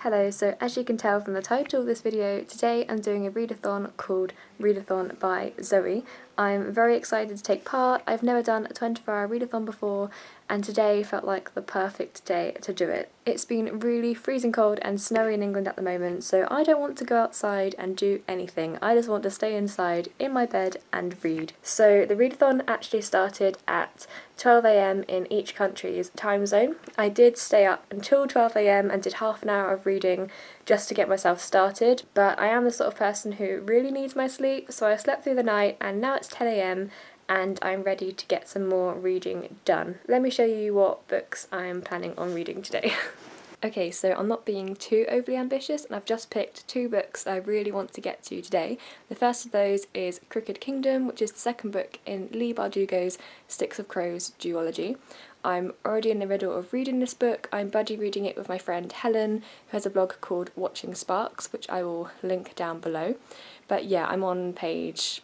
Hello, so as you can tell from the title of this video, today I'm doing a readathon called Readathon by Zoe. I'm very excited to take part. I've never done a 24-hour readathon before, and today felt like the perfect day to do it. It's been really freezing cold and snowy in England at the moment, so I don't want to go outside and do anything. I just want to stay inside in my bed and read. So the readathon actually started at 12 AM in each country's time zone. I did stay up until 12 AM and did half an hour of reading just to get myself started, but I am the sort of person who really needs my sleep, so I slept through the night and now it's 10 AM and I'm ready to get some more reading done. Let me show you what books I'm planning on reading today. Okay, so I'm not being too overly ambitious and I've just picked two books that I really want to get to today. The first of those is Crooked Kingdom, which is the second book in Leigh Bardugo's Sticks of Crows duology. I'm already in the middle of reading this book. I'm buddy reading it with my friend Helen, who has a blog called Watching Sparks, which I will link down below. But yeah, I'm on page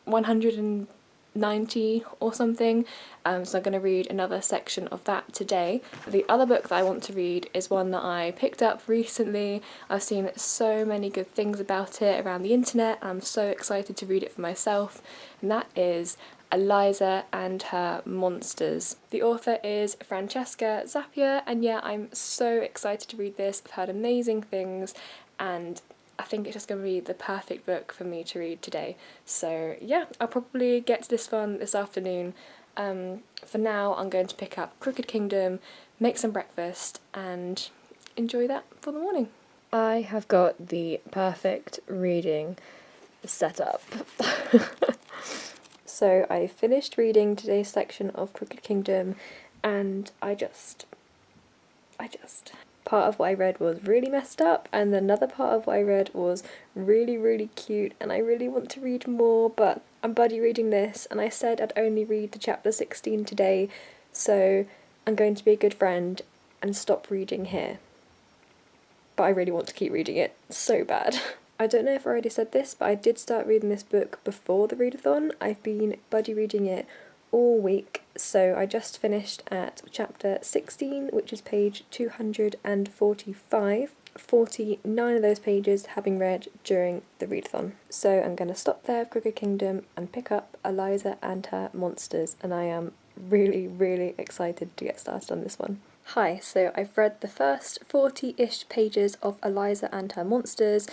190 or something, so I'm going to read another section of that today. The other book that I want to read is one that I picked up recently. I've seen so many good things about it around the internet and I'm so excited to read it for myself, and that is Eliza and Her Monsters. The author is Francesca Zappia, and yeah, I'm so excited to read this. I've heard amazing things and I think it's just going to be the perfect book for me to read today. So yeah, I'll probably get to this one this afternoon. For now, I'm going to pick up Crooked Kingdom, make some breakfast, and enjoy that for the morning. I have got the perfect reading set up. So I finished reading today's section of Crooked Kingdom, and I just part of what I read was really messed up, and another part of what I read was really cute, and I really want to read more, but I'm buddy reading this, and I said I'd only read to chapter 16 today, so I'm going to be a good friend and stop reading here. But I really want to keep reading it so bad. I don't know if I already said this, but I did start reading this book before the readathon. I've been buddy reading it all week, so I just finished at chapter 16, which is page 245, 49 of those pages having read during the readathon. So I'm going to stop there with Crooked Kingdom and pick up Eliza and Her Monsters, and I am really excited to get started on this one. Hi, so I've read the first 40-ish pages of Eliza and Her Monsters,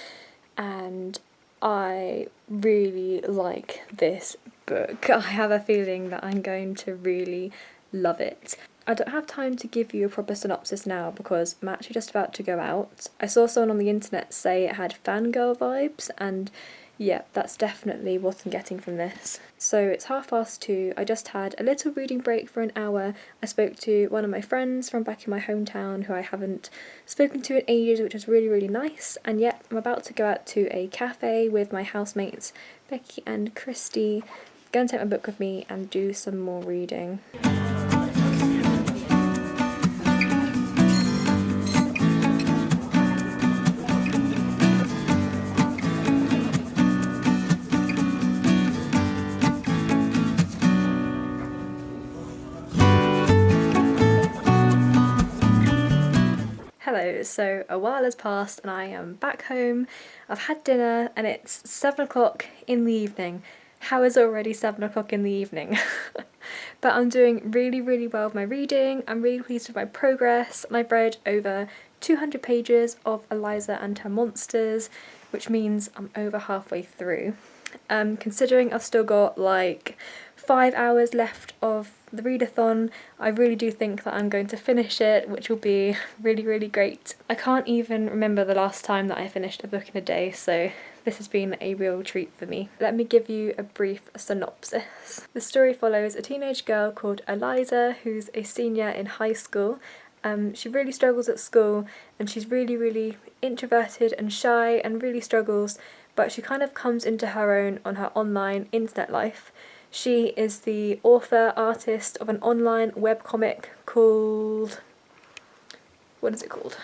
and I really like this book. I have a feeling that I'm going to really love it. I don't have time to give you a proper synopsis now because I'm actually just about to go out. I saw someone on the internet say it had fangirl vibes, and yeah, that's definitely what I'm getting from this. So it's 2:30. I just had a little reading break for an hour. I spoke to one of my friends from back in my hometown who I haven't spoken to in ages, which was really nice. And yet I'm about to go out to a cafe with my housemates Becky and Christy. Going to take my book with me and do some more reading. Hello, so a while has passed and I am back home. I've had dinner and it's 7 o'clock in the evening. How is it already 7 o'clock in the evening? But I'm doing really well with my reading. I'm really pleased with my progress, and I've read over 200 pages of Eliza and Her Monsters, which means I'm over halfway through. Considering I've still got like 5 hours left of the readathon, I really do think that I'm going to finish it, which will be really great. I can't even remember the last time that I finished a book in a day, so this has been a real treat for me. Let me give you a brief synopsis. The story follows a teenage girl called Eliza who's a senior in high school. She really struggles at school, and she's really introverted and shy and really struggles, but she kind of comes into her own on her online internet life. She is the artist of an online webcomic called... what is it called?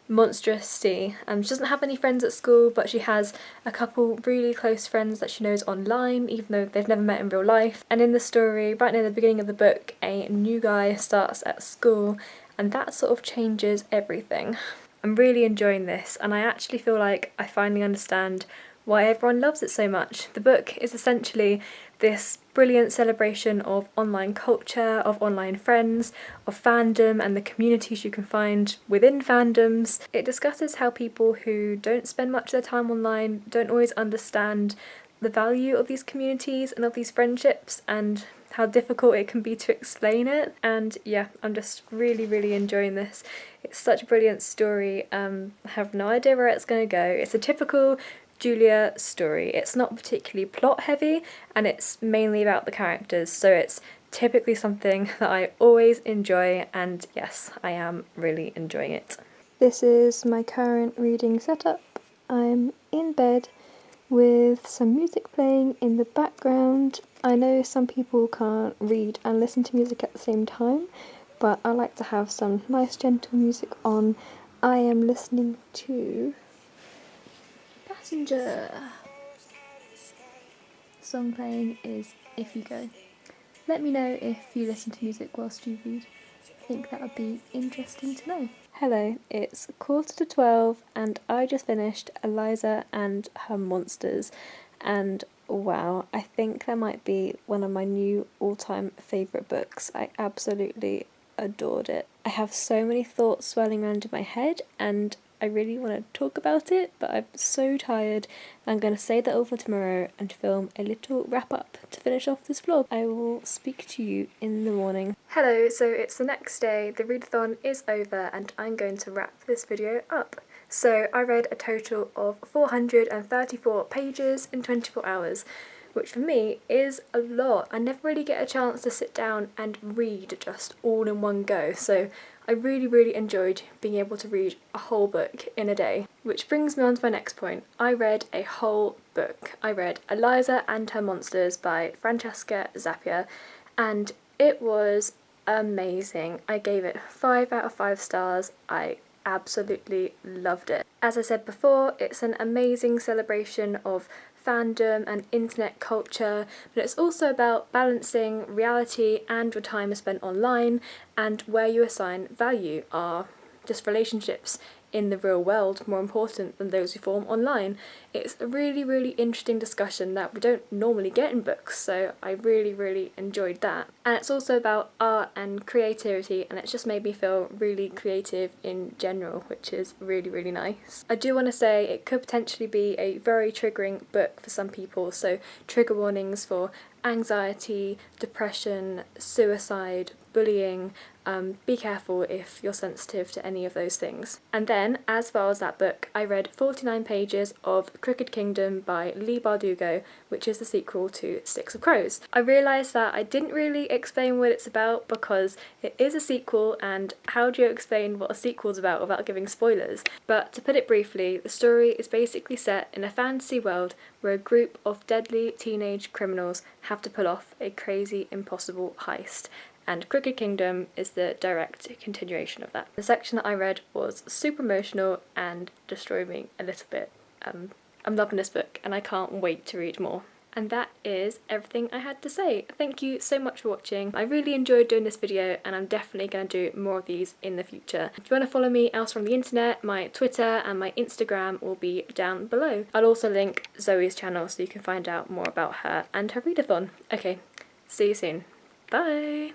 Monstrous Sea. She doesn't have any friends at school, but she has a couple really close friends that she knows online, even though they've never met in real life. And in the story, right near the beginning of the book, a new guy starts at school, and that sort of changes everything. I'm really enjoying this, and I actually feel like I finally understand why everyone loves it so much. The book is essentially this brilliant celebration of online culture, of online friends, of fandom and the communities you can find within fandoms. It discusses how people who don't spend much of their time online don't always understand the value of these communities and of these friendships, and how difficult it can be to explain it. And yeah, I'm just really enjoying this. It's such a brilliant story. I have no idea where it's going to go. It's a typical Julia story. It's not particularly plot heavy, and it's mainly about the characters, so it's typically something that I always enjoy, and yes, I am really enjoying it. This is my current reading setup. I'm in bed with some music playing in the background. I know some people can't read and listen to music at the same time, but I like to have some nice gentle music on. I am listening to Passenger. The song playing is If You Go. Let me know if you listen to music whilst you read. I think that would be interesting to know. Hello, it's 11:45 and I just finished Eliza and Her Monsters, and wow, I think that might be one of my new all-time favourite books. I absolutely adored it. I have so many thoughts swirling around in my head, and I really want to talk about it, but I'm so tired. I'm going to save that all for tomorrow and film a little wrap up to finish off this vlog. I will speak to you in the morning. Hello, so it's the next day, the readathon is over, and I'm going to wrap this video up. So I read a total of 434 pages in 24 hours, which for me is a lot. I never really get a chance to sit down and read just all in one go, so I really enjoyed being able to read a whole book in a day. Which brings me on to my next point. I read a whole book. I read Eliza and Her Monsters by Francesca Zappia, and it was amazing. I gave it 5 out of 5 stars. I absolutely loved it. As I said before, it's an amazing celebration of fandom and internet culture, but it's also about balancing reality and your time is spent online, and where you assign value. Are just relationships in the real world more important than those we form online? It's a really interesting discussion that we don't normally get in books, so I really enjoyed that. And it's also about art and creativity, and it's just made me feel really creative in general, which is really nice. I do want to say it could potentially be a very triggering book for some people, so trigger warnings for anxiety, depression, suicide, bullying. Be careful if you're sensitive to any of those things. And then, as far as that book, I read 49 pages of Crooked Kingdom by Leigh Bardugo, which is the sequel to Six of Crows. I realised that I didn't really explain what it's about because it is a sequel, and how do you explain what a sequel's about without giving spoilers? But to put it briefly, the story is basically set in a fantasy world where a group of deadly teenage criminals have to pull off a crazy, impossible heist. And Crooked Kingdom is the direct continuation of that. The section that I read was super emotional and destroyed me a little bit. I'm loving this book and I can't wait to read more. And that is everything I had to say. Thank you so much for watching. I really enjoyed doing this video, and I'm definitely going to do more of these in the future. If you want to follow me elsewhere on the internet, my Twitter and my Instagram will be down below. I'll also link Zoe's channel so you can find out more about her and her readathon. Okay, see you soon. Bye!